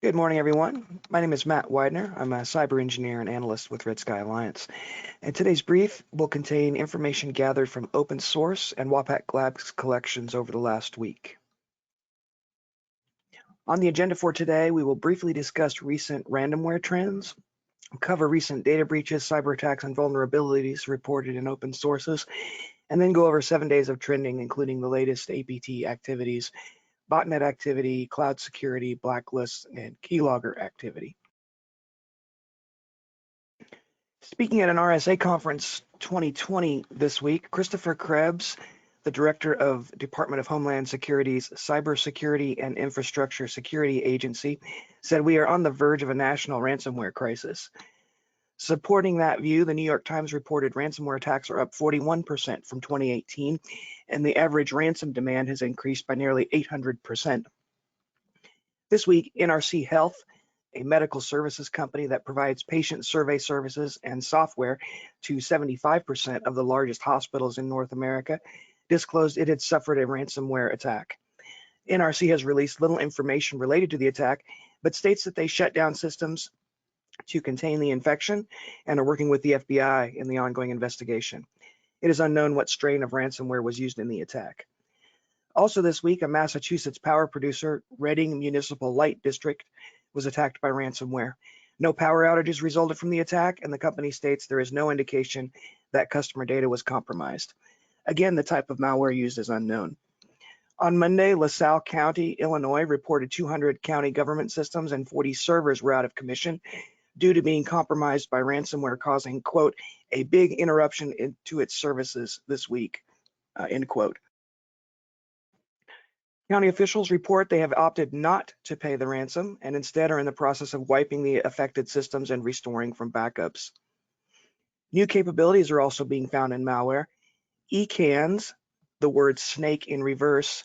Good morning, everyone. My name is Matt Widener. I'm a cyber engineer and analyst with Red Sky Alliance. And today's brief will contain information gathered from open source and WAPAC Labs collections over the last week. On the agenda for today, we will briefly discuss recent ransomware trends, cover recent data breaches, cyber attacks, and vulnerabilities reported in open sources, and then go over 7 days of trending, including the latest APT activities, botnet activity, cloud security, blacklists, and keylogger activity. Speaking at an RSA conference 2020 this week, Christopher Krebs, the director of Department of Homeland Security's Cybersecurity and Infrastructure Security Agency, said we are on the verge of a national ransomware crisis. Supporting that view, the New York Times reported ransomware attacks are up 41% from 2018, and the average ransom demand has increased by nearly 800%. This week, NRC Health, a medical services company that provides patient survey services and software to 75% of the largest hospitals in North America, disclosed it had suffered a ransomware attack. NRC has released little information related to the attack, but states that they shut down systems to contain the infection and are working with the FBI in the ongoing investigation. It is unknown what strain of ransomware was used in the attack. Also this week, a Massachusetts power producer, Reading Municipal Light District, was attacked by ransomware. No power outages resulted from the attack, and the company states there is no indication that customer data was compromised. Again, the type of malware used is unknown. On Monday, LaSalle County, Illinois, reported 200 county government systems and 40 servers were out of commission due to being compromised by ransomware, causing, quote, a big interruption into its services this week, end quote. County officials report they have opted not to pay the ransom and instead are in the process of wiping the affected systems and restoring from backups. New capabilities are also being found in malware. ECANS, the word snake in reverse,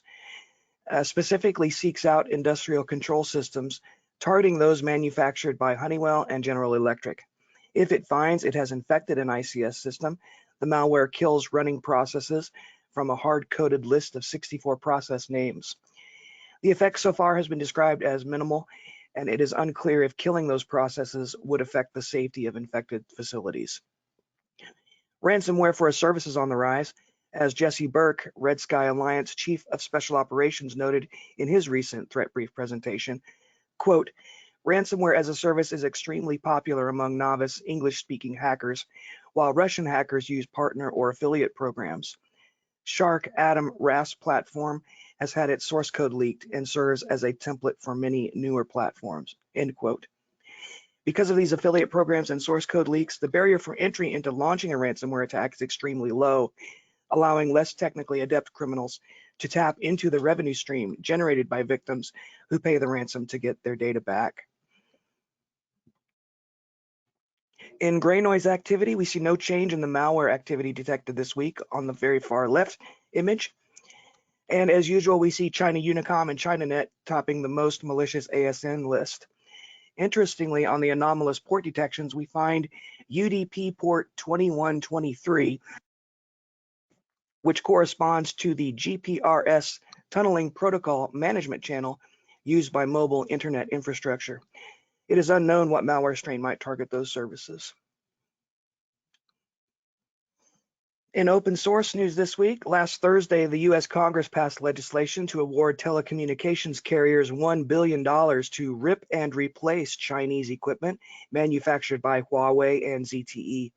specifically seeks out industrial control systems, targeting those manufactured by Honeywell and General Electric. If it finds it has infected an ICS system, the malware kills running processes from a hard-coded list of 64 process names. The effect so far has been described as minimal, and it is unclear if killing those processes would affect the safety of infected facilities. Ransomware for a service is on the rise, as Jesse Burke, Red Sky Alliance Chief of Special Operations, noted in his recent threat brief presentation, quote, ransomware as a service is extremely popular among novice English-speaking hackers, while Russian hackers use partner or affiliate programs. Shark Atom RAS platform has had its source code leaked and serves as a template for many newer platforms, end quote. Because of these affiliate programs and source code leaks, the barrier for entry into launching a ransomware attack is extremely low, allowing less technically adept criminals to tap into the revenue stream generated by victims who pay the ransom to get their data back. In gray noise activity, we see no change in the malware activity detected this week on the very far left image. And as usual, we see China Unicom and ChinaNet topping the most malicious ASN list. Interestingly, on the anomalous port detections, we find UDP port 2123, which corresponds to the GPRS tunneling protocol management channel used by mobile internet infrastructure. It is unknown what malware strain might target those services. In open source news this week, last Thursday, the U.S. Congress passed legislation to award telecommunications carriers $1 billion to rip and replace Chinese equipment manufactured by Huawei and ZTE.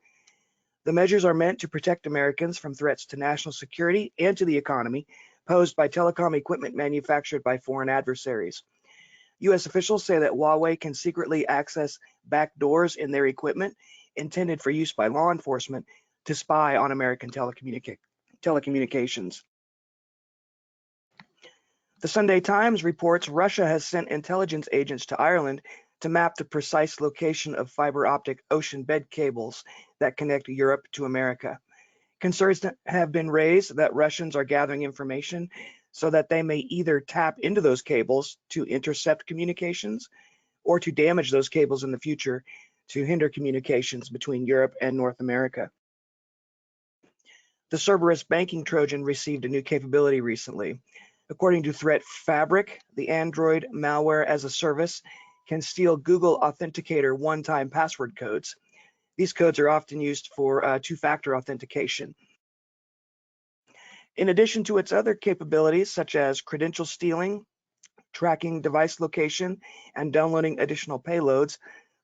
The measures are meant to protect Americans from threats to national security and to the economy posed by telecom equipment manufactured by foreign adversaries. U.S. officials say that Huawei can secretly access backdoors in their equipment intended for use by law enforcement to spy on American telecommunications. The Sunday Times reports Russia has sent intelligence agents to Ireland to map the precise location of fiber optic ocean bed cables that connect Europe to America. Concerns have been raised that Russians are gathering information so that they may either tap into those cables to intercept communications or to damage those cables in the future to hinder communications between Europe and North America. The Cerberus banking Trojan received a new capability recently. According to Threat Fabric, the Android malware as a service can steal Google Authenticator one-time password codes. These codes are often used for two-factor authentication. In addition to its other capabilities, such as credential stealing, tracking device location, and downloading additional payloads,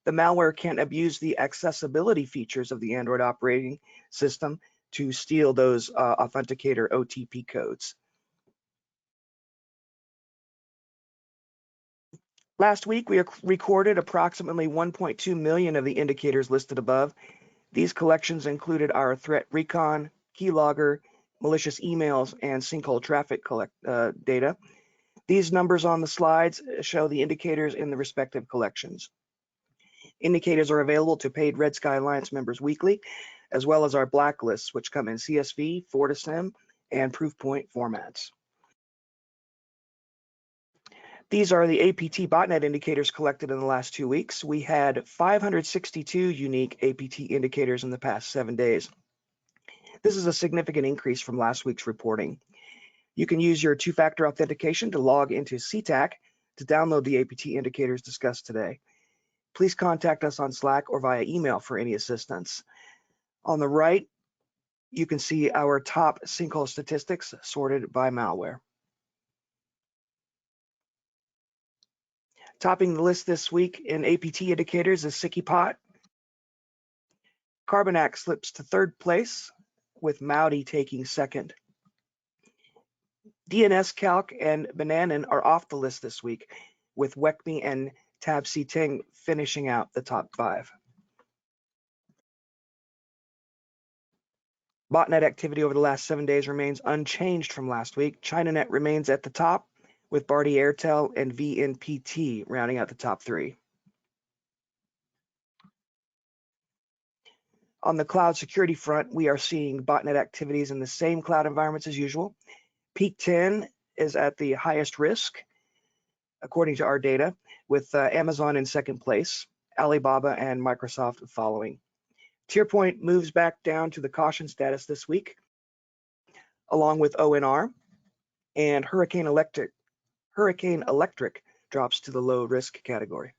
the malware can abuse the accessibility features of the Android operating system to steal those Authenticator OTP codes. Last week, we recorded approximately 1.2 million of the indicators listed above. These collections included our threat recon, keylogger, malicious emails, and sinkhole traffic data. These numbers on the slides show the indicators in the respective collections. Indicators are available to paid Red Sky Alliance members weekly, as well as our blacklists, which come in CSV, FortiSIM, and Proofpoint formats. These are the APT botnet indicators collected in the last 2 weeks. We had 562 unique APT indicators in the past 7 days. This is a significant increase from last week's reporting. You can use your two-factor authentication to log into CTAC to download the APT indicators discussed today. Please contact us on Slack or via email for any assistance. On the right, you can see our top sinkhole statistics sorted by malware. Topping the list this week in APT indicators is SickyPot. Carbonac slips to third place, with Maudi taking second. DNS Calc and Bananen are off the list this week, with Wekme and Tab Ting finishing out the top 5. Botnet activity over the last 7 days remains unchanged from last week. ChinaNet remains at the top, with Bharti Airtel and VNPT rounding out the top 3. On the cloud security front, we are seeing botnet activities in the same cloud environments as usual. Peak 10 is at the highest risk, according to our data, with Amazon in second place, Alibaba and Microsoft following. TierPoint moves back down to the caution status this week, along with ONR, and Hurricane Electric drops to the low risk category.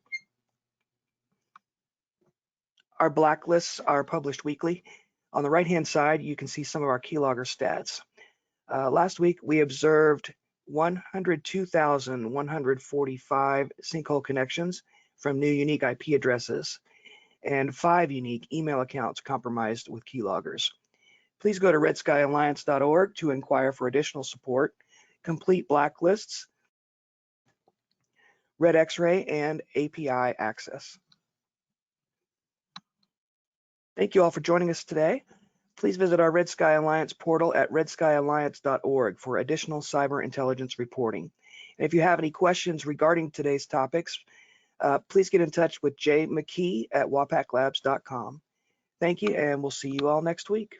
Our blacklists are published weekly. On the right-hand side, you can see some of our keylogger stats. Last week, we observed 102,145 sinkhole connections from new unique IP addresses and 5 unique email accounts compromised with keyloggers. Please go to redskyalliance.org to inquire for additional support, complete blacklists, Red X-ray, and API access. Thank you all for joining us today. Please visit our Red Sky Alliance portal at redskyalliance.org for additional cyber intelligence reporting. And if you have any questions regarding today's topics, please get in touch with Jay McKee at wapaklabs.com. Thank you, and we'll see you all next week.